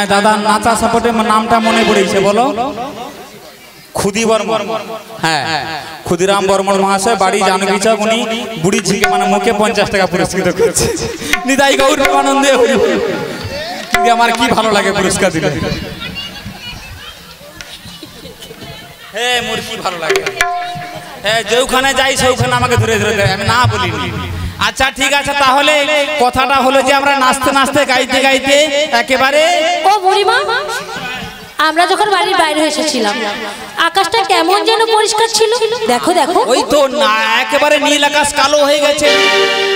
হ্যাঁ দাদা নাচা সাপোর্টে নামটা মনে পড়েছে বলো খুদি বর্মন হ্যাঁ ক্ষুদিরাম বর্মন মহাশয় বাড়ি জানকিচক উনি বুড়ি ঝিকে মানে মুখে 50 টাকা পুরস্কৃত করছে নিতাই গৌর আনন্দে আমার কি ভালো লাগে পুরস্কার দিলে হ্যাঁ মোর কি ভালো লাগে হ্যাঁ যেখানে যাই সেখানে আমাকে ধরে ধরে দেয় আমি না বলিনি আচ্ছা ঠিক আছে তাহলে কথাটা হলো যে আমরা নাচতে নাচতে গাইতে গাইতে একেবারে ও বুড়িমা আমরা যখন বাড়ির বাইরে এসেছিলাম আকাশটা কেমন যেন পরিষ্কার ছিল দেখো দেখো ওই তো না একেবারে নীল আকাশ কালো হয়ে গেছে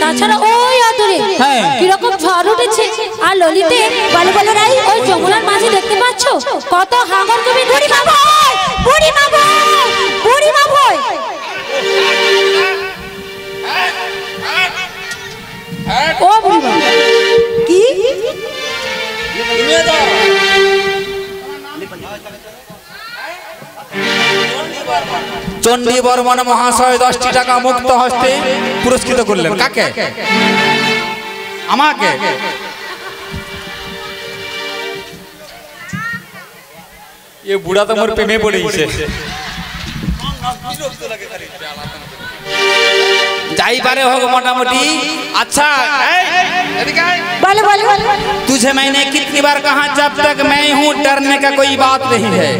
তাছাড়া ওই আদরে কিরকম ঝড় উঠেছে আর ললিতে বলো বলো রাই ওই যমুনার মাঝে দেখতে পাচ্ছ কত হাঙর কবি বুড়িমা ভাই বুড়িমা ভাই বুড়িমা ভাই ও বুড়িমা কি চণ্ডী বর্মন মহাশয় 10টি টাকা মুক্ত হস্তে পুরস্কৃত করলেন কাকে আমাকে এ বুড়া তো মোর প্রেমে পড়েছে যাই পারে হোক मोटामोटी अच्छा बोलो बोलो तुझे मैंने कितनी बार कहा जब तक मैं हूँ डरने का कोई बात नहीं है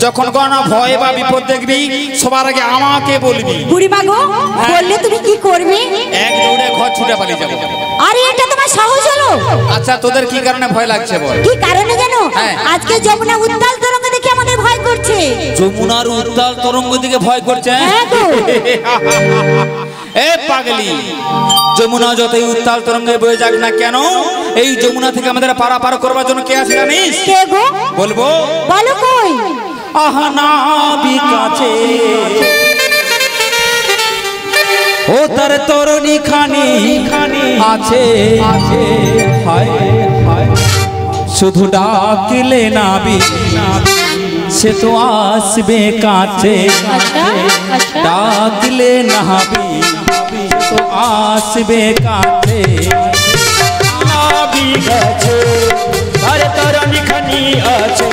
যখন কোন ভয় বা বিপদ দেখবি সবার আগে আমাকে বলবি বুড়িমা গো বললে তুমি কি করবে এক দৌড়ে ঘর ছুটে পালিয়ে যাব আরে এটা তোমার সাহস হলো আচ্ছা তোদের কি কারণে ভয় লাগছে বল কি কারণে জানো আজকে যমুনা উত্তাল তরঙ্গ দেখে আমাদের ভয় করছে যমুনার উত্তাল তরঙ্গ দিকে ভয় করছে হ্যাঁ গো এ পাগলি যমুনা যতই উত্তাল তরঙ্গে বয়ে যাক না কেন এই যমুনা থেকে আমাদের পারাপার করবার জন্য কে আছে জানিস কে গো বলবো বলো কই আহা নাবিক আছে ও তার তরুণী খানি আছে হায় হায় শুধু ডাকলে নাবিক সে তো আসবে কাছে ডাকলে নাবিক তো আসবে কাছে নাবিক আছে তার তরুণী খানি আছে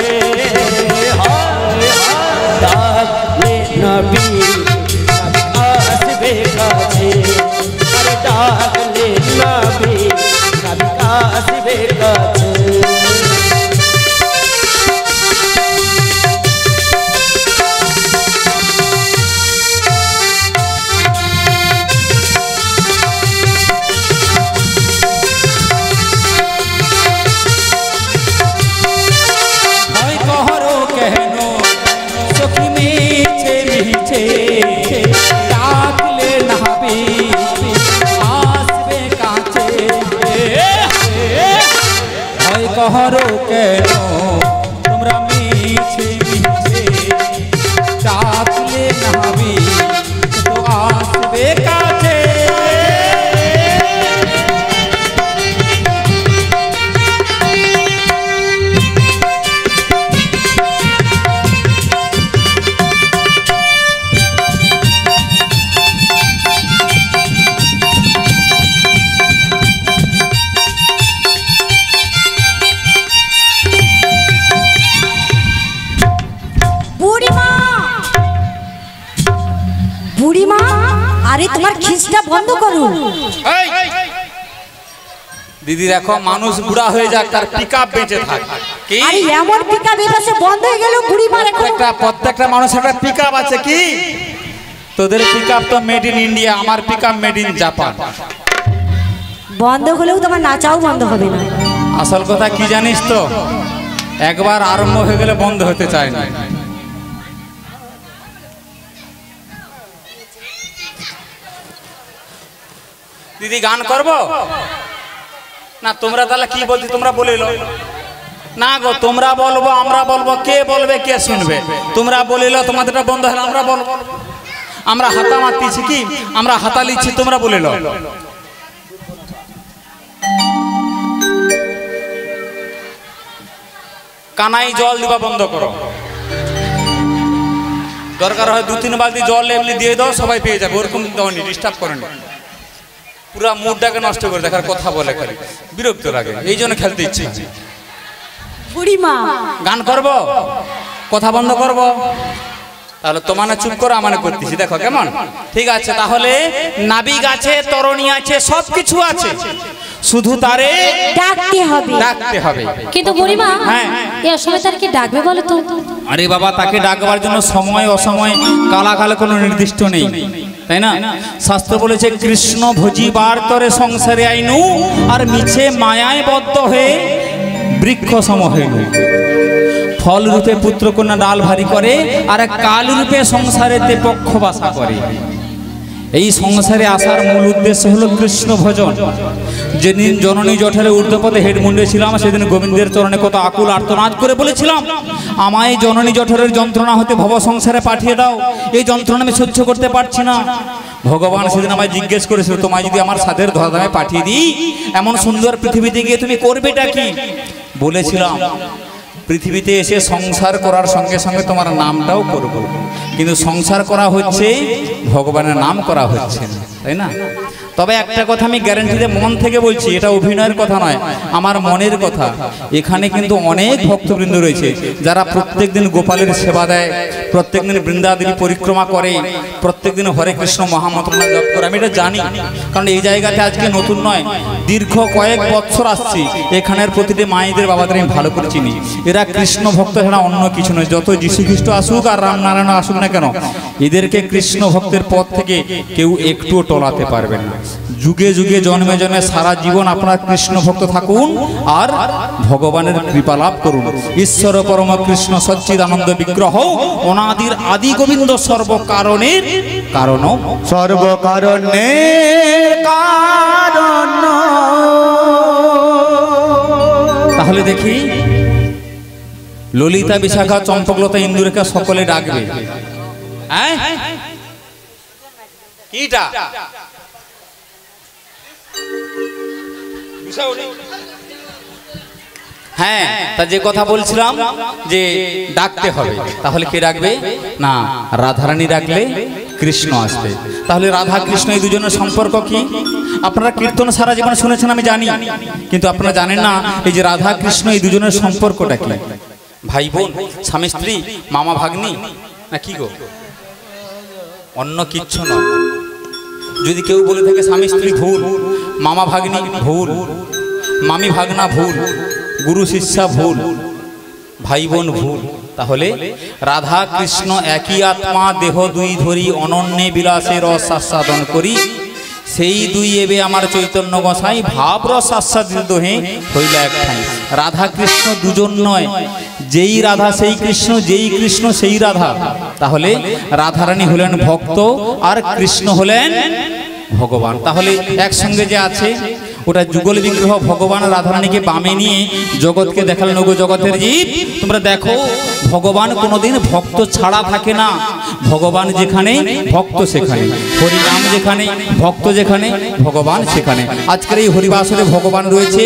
ডাকলে নাবিক আসবে কাছে আরে ডাকলে নাবিক আসবে কাছে कहरो केनो तुमरा मीछे मीछे डाकले नाबी तो आसबे काछे আরে তোমার খিস্টা বন্ধ করো দিদি দেখো মানুষ বুড়া হয়ে যাক তার পিকআপ বেঁচে থাক কি আরে এমন পিকআপ এসে বন্ধ হয়ে গেল বুড়িমা প্রত্যেকটা মানুষের একটা পিকআপ আছে কি তোদের পিকআপ তো মেড ইন ইন্ডিয়া আমার পিকআপ মেড ইন জাপান বন্ধ হলেও তোমার নাচাও বন্ধ হবে না আসল কথা কি জানিস তো একবার আরম্ভ হয়ে গেলে বন্ধ হতে চায় না দিদি গান করব না তোমরা তাহলে কি বলছি তোমরা বলে লো না গো তোমরা বলবো আমরা বলবো কে বলবে কে শুনবে তোমরা বলে লো তোমাদেরটা বন্ধ হলো আমরা বলবো আমরা হাতা মারতেছি কি আমরা হাতা লিচ্ছি তোমরা বলে লো কানাই জল দিবা বন্ধ করো দরকার হয় 2-3 বালতি জল এমনি দিয়ে দাও সবাই পেয়ে যাবে ওরকম দাওনি ডিস্টার্ব করেন পুরা মুডটাকে নষ্ট করে দেখার কথা বলে খালি বিরক্ত লাগে এই জন্য খেলতে ইচ্ছে বুড়িমা গান করব, কথা বন্ধ করব? তাহলে তোমার চুপ করে আমার করতেছি, দেখো কেমন? ঠিক আছে, তাহলে নাবিক আছে, তরণী আছে, সবকিছু আছে, শুধু তারে ডাকতে হবে। ডাকতে হবে। কিন্তু বুড়িমা, হ্যাঁ, এই অসময় তার কি ডাকবে বলো তো? আরে বাবা, তাকে ডাকবার জন্য সময় অসময় কালাকালে কোনো নির্দিষ্ট নেই, তাই না? শাস্ত্র বলেছে কৃষ্ণ ভজিবার তরে সংসারে আইনু, আর মিছে মায়ায় বদ্ধ হয়ে বৃক্ষ সম হইনু। ফল রূপে পুত্রকন্যা ডাল ভারী করে, আর কাল রূপে সংসারেতে পক্ষ বাসা করে। এই সংসারে আসার মূল উদ্দেশ্য হলো কৃষ্ণ ভজন। যেদিন জননী জঠরে ঊর্ধ্বপদে হেডমুন্ডে ছিলাম, সেদিন গোবিন্দের চরণে কত আকুল আর্তনাদ করে বলেছিলাম, আমায় জননী জঠরের যন্ত্রণা হতে ভব সংসারে পাঠিয়ে দাও, এই যন্ত্রণা আমি সহ্য করতে পারছি না। ভগবান সেদিন আমায় জিজ্ঞেস করেছিল, তোমায় যদি আমার সাধের ধরাধামে পাঠিয়ে দিই, এমন সুন্দর পৃথিবীতে গিয়ে তুমি করবেটা কি? বলেছিলাম, পৃথিবীতে এসে সংসার করার সঙ্গে সঙ্গে তোমার নামটাও করব, কিন্তু সংসার করা হচ্ছে, ভগবানের নাম করা হচ্ছে না, তাই না? তবে একটা কথা আমি গ্যারান্টিতে মন থেকে বলছি, এটা অভিনয়ের কথা নয়, আমার মনের কথা। এখানে কিন্তু অনেক ভক্তবৃন্দ রয়েছে যারা প্রত্যেকদিন গোপালের সেবা দেয়, প্রত্যেকদিন বৃন্দাদেবী পরিক্রমা করে, প্রত্যেকদিন হরে কৃষ্ণ মহামন্ত্র জপ করে। আমি এটা জানি, কারণ এই জায়গাতে আজকে নতুন নয়, দীর্ঘ কয়েক বছর আসছি, এখানের প্রতিটি মায়েদের বাবাদের আমি ভালো করে চিনি। এরা কৃষ্ণ ভক্ত ছাড়া অন্য কিছু নয়। যত যীশু খ্রিস্ট আসুক আর রামনারায়ণ আসুক না কেন, এদেরকে কৃষ্ণ ভক্তের পথ থেকে কেউ একটুও টলাতে পারবে না। যুগে যুগে জন্মে জন্মে সারা জীবন আপনারা কৃষ্ণ ভক্ত থাকুন আর ভগবানের কৃপা লাভ করুন। ঈশ্বর পরম কৃষ্ণ সচ্চিদানন্দ বিগ্রহ, অনাদির আদি গোবিন্দ সর্বকারণের কারণ, সর্বকারণের কারণ। তাহলে দেখি, ললিতা, বিশাখা, চম্পকলতা, ইন্দুরেখা সকলে ডাকবে। কিটা হ্যাঁ, তা যে কথা বলছিলাম যে ডাকতে হবে, তাহলে কে ডাকবে? না, রাধারানী ডাকলে কৃষ্ণ আসবে। তাহলে রাধা কৃষ্ণ এই দুজনের সম্পর্ক কি? আপনারা কীর্তন সারা জীবন শুনেছেন আমি জানি, কিন্তু আপনারা জানেন না এই যে রাধা কৃষ্ণ এই দুজনের সম্পর্কটা কি। ভাই বোন, স্বামী স্ত্রী, মামা ভাগ্নি, না কি গো? অন্য কিচ্ছু নয়। যদি কেউ বলে থাকে স্বামী স্ত্রী ভুল, মামা ভাগ্নি ভুল, মামি ভাগনা ভুল, গুরু শিষ্যা ভুল, ভাই বোন ভুল, তাহলে রাধা কৃষ্ণ একই আত্মা, দেহ দুই ধরি অনন্যে বিলাসের রস আস্বাদন করি, সেই দুই এবে আমার চৈতন্য গোসাই, ভাব রস আস্বাদিত দোহে হইল এক ঠাঁই। রাধা কৃষ্ণ দুজন নয়, যেই রাধা সেই কৃষ্ণ, যেই কৃষ্ণ সেই রাধা। তাহলে রাধারানী হলেন ভক্ত আর কৃষ্ণ হলেন ভগবান। তাহলে একসঙ্গে যে আছে, ওটা যুগল বিগ্রহ ভগবান রাধারানীকে বামে নিয়ে জগৎকে দেখালেন, ওগো জগতের জীব তোমরা দেখো, ভগবান কোনোদিন ভক্ত ছাড়া থাকে না। ভগবান যেখানে ভক্ত সেখানে, হরিনাম যেখানে ভক্ত যেখানে, ভগবান সেখানে। আজকের এই হরিবাসরে ভগবান রয়েছে।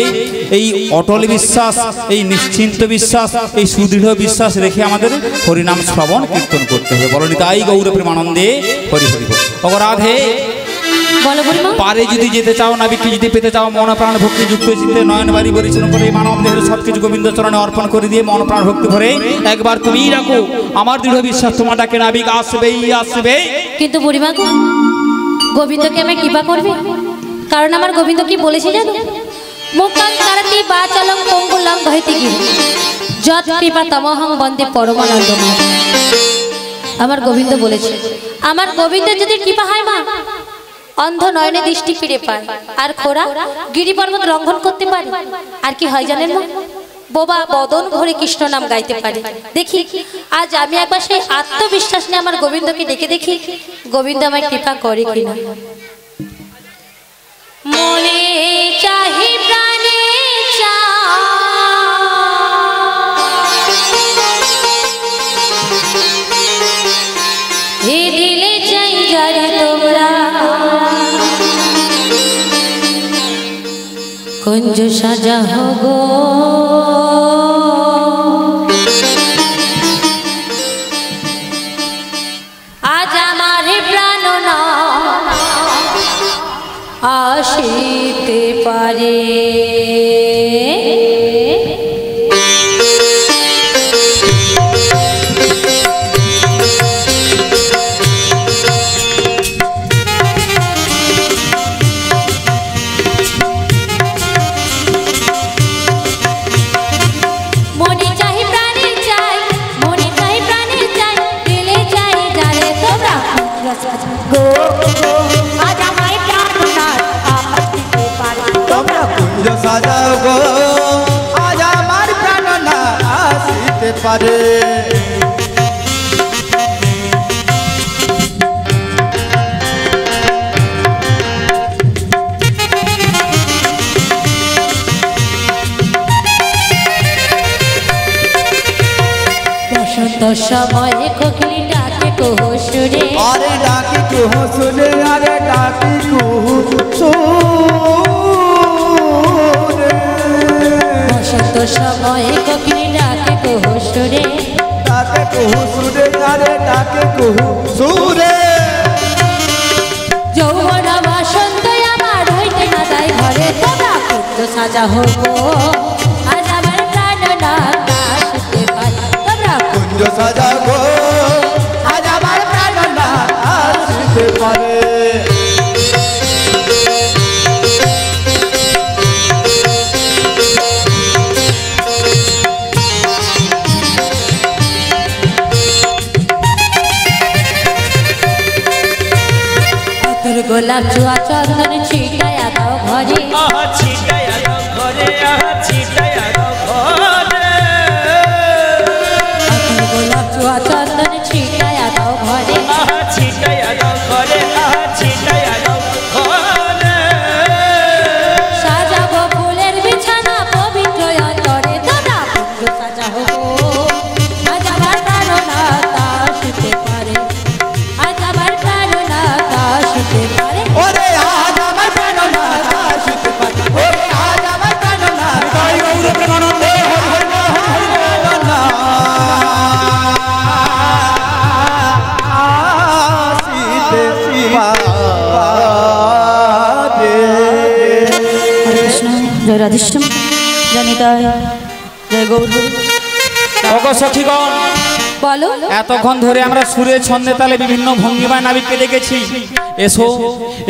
এই অটল বিশ্বাস, এই নিশ্চিন্ত বিশ্বাস, এই সুদৃঢ় বিশ্বাস রেখে আমাদের হরিনাম শ্রবণ কীর্তন করতে হবে। বলনি তাই গৌর প্রেমানন্দে হরি হরি বল। অপরাধে পারে যদি যেতে চাও, নাবিককে যদি পেতে চাও, মন প্রাণ ভক্তি যুক্ত চিত্তে নয়ন বাড়ি পরিচালনা করে মানব দেহের সবকিছু গোবিন্দ চরণে অর্পণ করে দিয়ে মন প্রাণ ভক্তি ভরে একবার তুমিই রাখো, আমার দৃঢ় বিশ্বাস তোমার ডাকে নাবিক আসবেই আসবে। কিন্তু বুড়িমা, গোবিন্দকে আমি কৃপা করবে, কারণ আমার গোবিন্দ কি বলেছে জানো? মুক্তাং কারতি বাচালং পঙ্গুলং ধৈতি গিরি যৎ কৃপা তমহং বন্দে পরমানন্দময়। আমার গোবিন্দ বলেছে, আমার গোবিন্দ যদি কৃপা হয় মা, অন্ধ নয়নে দৃষ্টি ফিরে পায়, আর খোরা গিরি পর্বত লঙ্ঘন করতে পারে, আর কি হয় জানেন মা? বোবা বদন ভরে কৃষ্ণ নাম গাইতে পারে। দেখি আজ আমি একবার সেই আত্মবিশ্বাস নিয়ে আমার গোবিন্দকে ডেকে দেখি, গোবিন্দ আমায় কৃপা করে কিনা। মনে চাহি প্রাণে চাই, দিলে চাই যারে তোমরা, কুঞ্জ সাজা হগো আজ আমার প্রাণ না আসিতে পারে। গো গো আজ আমায় প্রাণনাথ আসতে পারে তোমরা কুঞ্জ সাজাও গো আজ আমার প্রাণনাথ আসতে পারে বসন্ত সময়ে কোকিল ডাকে কুহু সুরে আরে ডাকি কুহু শুনে আরে ডাকি কুহু শুনে বসন্ত সময়ে কোকিল ডাকে কুহু সুরে ডাকে কুহু শুনে আরে ডাকে কুহু শুনে যৌবন বসন্ত আমার হইতে না যায় ঘরে তোমরা কুঞ্জ সাজা হবো আজ আমার প্রাণনাথ আসতে পারে তোমরা কুঞ্জ সাজাও গো আজ আমার প্রাণনাথ আসতে পারে তোর গোলাপ জুয়া চন্দন ছিটায়া দাও ঘরে ছিটায়া দাও ঘরে ছিটায়া দাও ঘরে তোর গোলাপ জুয়া চন্দন ছিটায়া দাও ঘরে ছিটায়া দাও ঘরে ছিটায়া দাও ঘরে সাজাবো ফুলের বিছানা পবিত্র অন্তরে তোমরা কুঞ্জ সাজা হবো আজ আমার প্রাণনাথ আসতে পারে আজ আমার প্রাণনাথ আসতে পারে ওরে আজ আমার প্রাণনাথ আসতে পারে ওরে আজ আমার প্রাণনাথ তাই গৌর প্রেমানন্দে হরি হরি বল, হরি হরি বল। কৃষ্ণ জয় রাধেশ্যাম জনিতায় জয় গৌর ওগো সখীগণ, বলো এতক্ষণ ধরে আমরা সুরে ছন্দে তালে বিভিন্ন ভঙ্গিমায় নাবিককে দেখেছি। এসো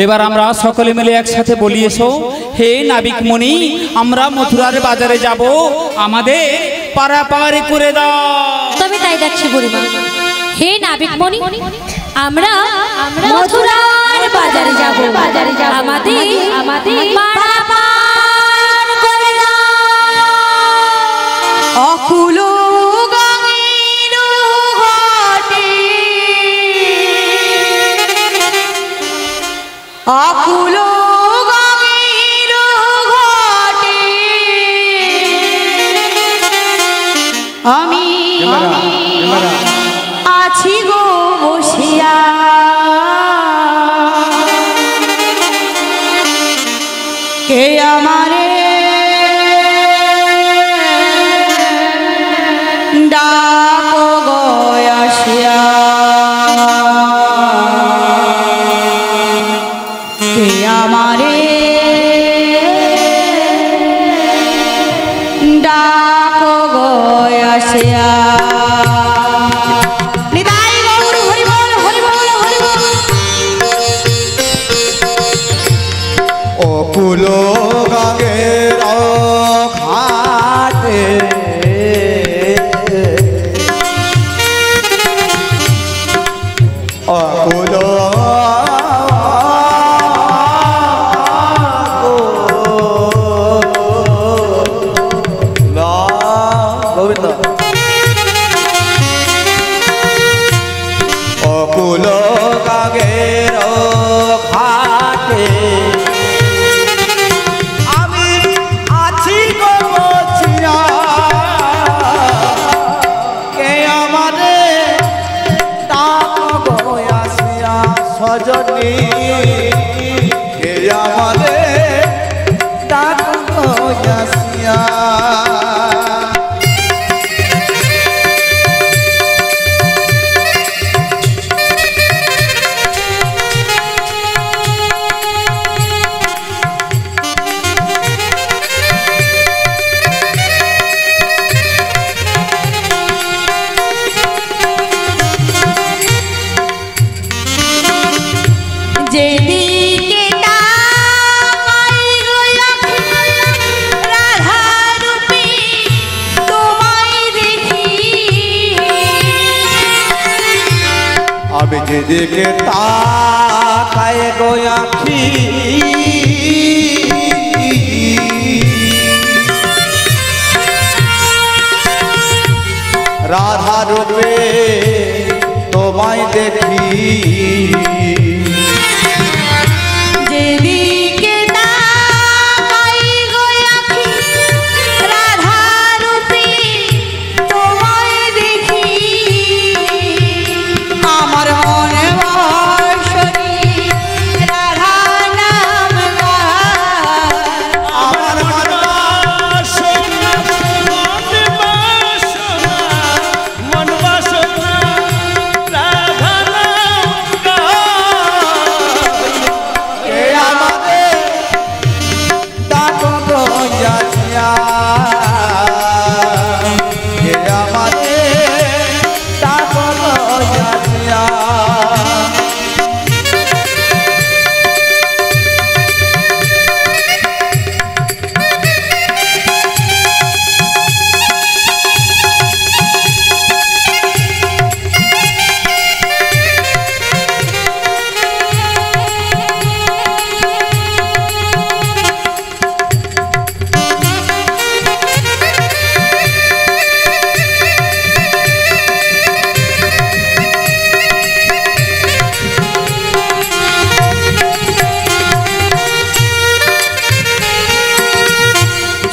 এবার আমরা সকলে মিলে একসাথে বলি, এসো হে নাবিক মণি, আমরা মথুরার বাজারে যাব, আমাদের পারাপার করে দাও। তবে তাই দেখছি বুড়িমা। হে নাবিক মণি, আমরা মথুরার বাজারে যাব, আমাদের পারাপার করে দাও। অকুল গঙ্গের ঘাটে, অকুল গঙ্গের ঘাটে আমি আছি গো বসিয়া, কে আমারে ডাকো গো আসিয়া, কে আমারে ডাকো গো আসিয়া। নিতাই গৌর হরি বল, হরি বল, হরি বল। অকুল গঙ্গের ঘাটে অকুল গোবিন্দ অকুল গঙ্গের ঘাটে আমি আছি গো বসিয়া, কে আমারে ডাকো গো আসিয়া, সজনী কে আমারে ডাকো গো আসিয়া। যেদিকে তাকাই গো রাধা রূপে তোমায় দেখি, আমি যেদিকে তাকায় গো আখি রাধা রূপে তোমায় দেখি যেদিকে তাকাই গো আখি রাধা রূপে তোমায় দেখি আমার মনে বাসনি রাধা নাম গায় আমার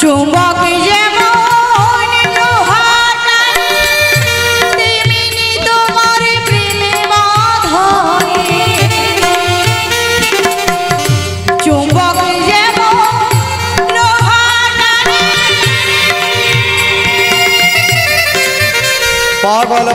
চুম্বক যেমন লোহাটানি তেমনি তোমার প্রেমে বাঁধনে চুম্বক যেমন লোহাটানি পাগল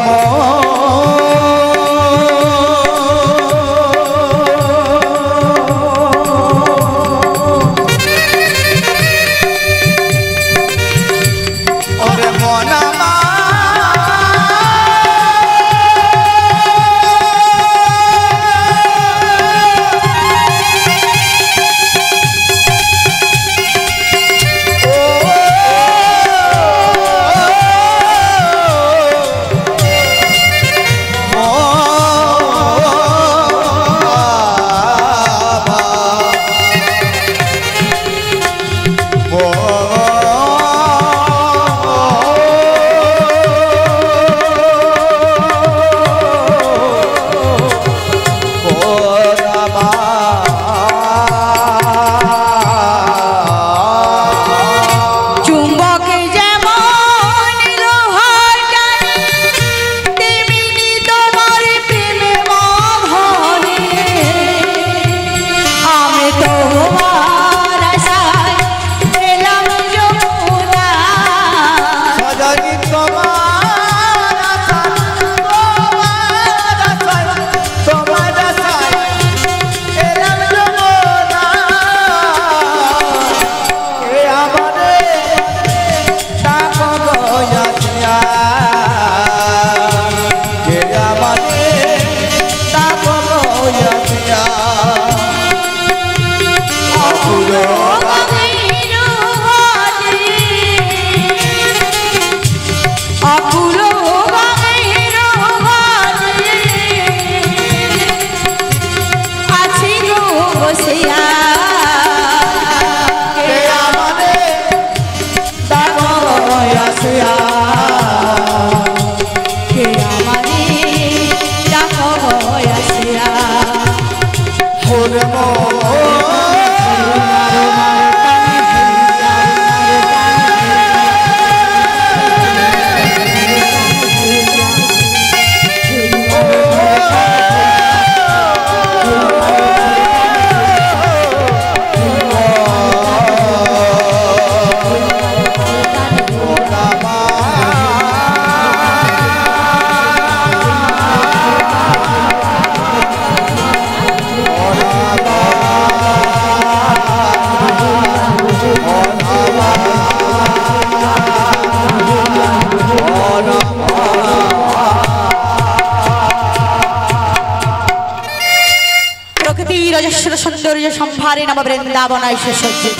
সৌন্দর্য সম্ভারে নব বৃন্দাবনায় সুসজ্জিত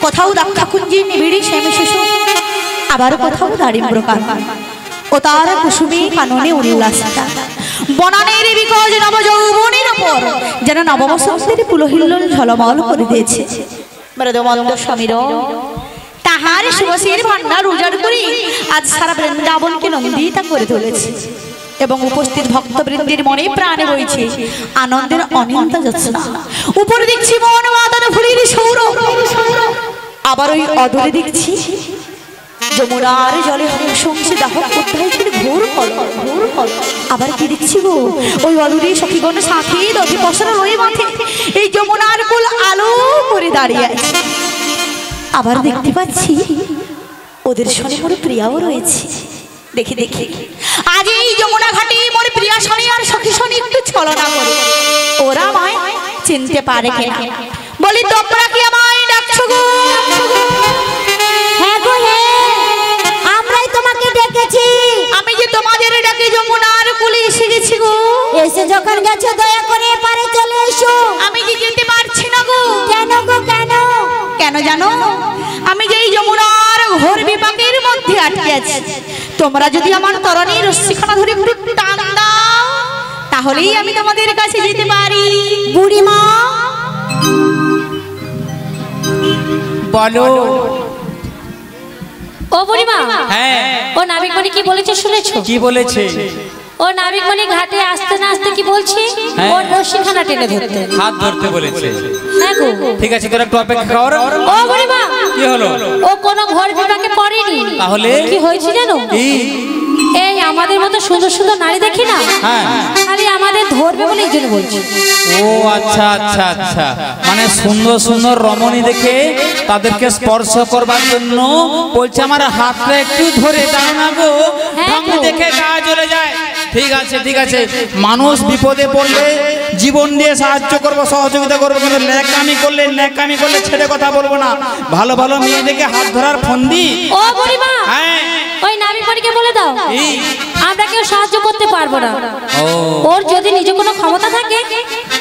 কোথাও দাক্ষাকুঞ্জে নিবিড়ে শ্যামী শিশু আবার কোথাও দারিদ্র কানন ও তার কুসুমে কাননে উল্লাসিতা বনানের বিকজ নব যৌবনের ওপর যেন নববসন্তের পুলহিল্লোল ঝলমল করে দিয়েছে। ব্রজবন্ধ সমীর তাহার সুবাসের ভান্ডার উজাড় করে আজ সারা বৃন্দাবনকে নন্দিতা করে তুলেছে এবং উপস্থিত ভক্তবৃন্দের মনে প্রাণে বইছে আনন্দের অনিন্ত জ্যোৎস্না। উপরে দেখছি মন মাতার ফুলের সৌরভ, আবার ওই অদূরে দেখছি যমুনার জলে সংসে দাহ উদ্ধারের ঘোর কলর। আবার কি দেখছি গো, ওই অদূরে সখীগণ সাথে দধি পশরা রয়ে মাঠে এই যমুনার কুল আলো করে দাঁড়িয়ে আছে। আবার দেখতে পাচ্ছি ওদের সনে মোর প্রিয়াও রয়েছে। দেখি দেখি আজ এই যমুনা ঘাটে মোর প্রিয়া শনি আর সখী শনি একটু ছলনা করে ওরা আমায় চিনতে পারে কিনা। বলি তোমরা কি আমায় ডাকছো গো? হ্যাঁ গো হ্যাঁ, আমরাই তোমাকে ডেকেছি। আমি যে তোমাদের ডাকে যমুনার কুলে এসে গেছি গো। এসে যখন গেছো দয়া করে এপারে চলে এসো। আমি যে যেতে পারছি না গো। কেন গো কেন? কেন জানো? আমি যে এই যমুনার ঘোর বিপাকের মধ্যে আটকে আছি। তোমরা যদি আমার তরণী রশ্মিখানা ধরে একটু টান দাও তাহলেই আমি তোমাদের কাছে যেতে পারি। বুড়িমা বলো। ও বুড়িমা, হ্যাঁ ও নাবিকমণি কি বলেছে শুনেছো? কি বলেছে? ও নাবিকমণি ঘাটে আসতে না আসতে কি বলছে? হ্যাঁ। ও রশিখানা টেনে ধরতে। হাত ধরতে বলেছে। হ্যাঁ গো। ঠিক আছে, তোরা একটু অপেক্ষা কর। ও বুড়িমা, কি হলো? ও কোনো ঘর বিপাকে পড়েনি। তাহলে কি হয়েছে জানো? কি? এই আমাদের মতো সুন্দর সুন্দর নারী দেখি না, হ্যাঁ। খালি আমাদের ধরবে বলে এই জন্য বলছি। ও আচ্ছা আচ্ছা আচ্ছা, মানে সুন্দর সুন্দর রমণী দেখে তাদেরকে স্পর্শ করবার জন্য বলছে আমার হাতটা একটু ধরে দাও না গো, হ্যাঁ ঢং দেখে গা জ্বলে যায়। ঠিক আছে ঠিক আছে, মানুষ বিপদে পড়লে জীবন দিয়ে সাহায্য করবো, সহযোগিতা করবো, কিন্তু ন্যাকামি করলে ছেড়ে কথা বলবো না। ভালো ভালো মেয়ে দেখে হাত ধরার ফন্দি। ও বুড়িমা, হ্যাঁ ওই নাবিকমণিকে বলে দাও আমরা কেউ সাহায্য করতে পারবো না। ও ওর যদি নিজে কোনো ক্ষমতা থাকে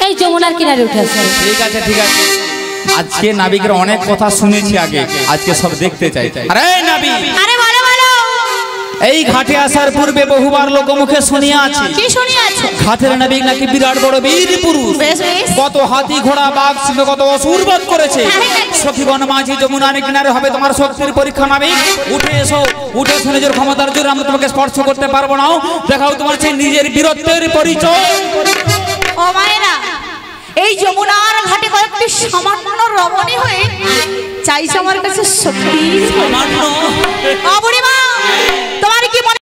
এই যমুনার কিনারে উঠে আসবে। ঠিক আছে ঠিক আছে, আজকে নাবিকের অনেক কথা শুনেছি আগে, আজকে সব দেখতে চাই। আরে নাবিক, আরে বলো বলো। এই ঘাটে আসার পূর্বে বহুবার লোকমুখে শুনিয়া আছি কি শুনিয়াছো? ঘাটের নাবিক নাকি বিরাট বড় বীর পুরুষ, বেশ বেশ। কত হাতি ঘোড়া বাঘ সিংহ কত অসুর বধ করেছে। সখীগণ মাঝি যমুনার কিনারে হবে তোমার শক্তির পরীক্ষা। নাবিক উঠে এসো, উঠে এসো, নিজের ক্ষমতার জোরে আমরা তোমাকে স্পর্শ করতে পারবো না। দেখাও তোমার সেই নিজের বীরত্বের পরিচয়। ও মায়েরা, এই যমুনার ঘাটে কয়েকটি সামান্য রমণী হয়ে চাইছে আমার কাছে শক্তি। সামান্য? ও বুড়িমা, তোমার কি মনে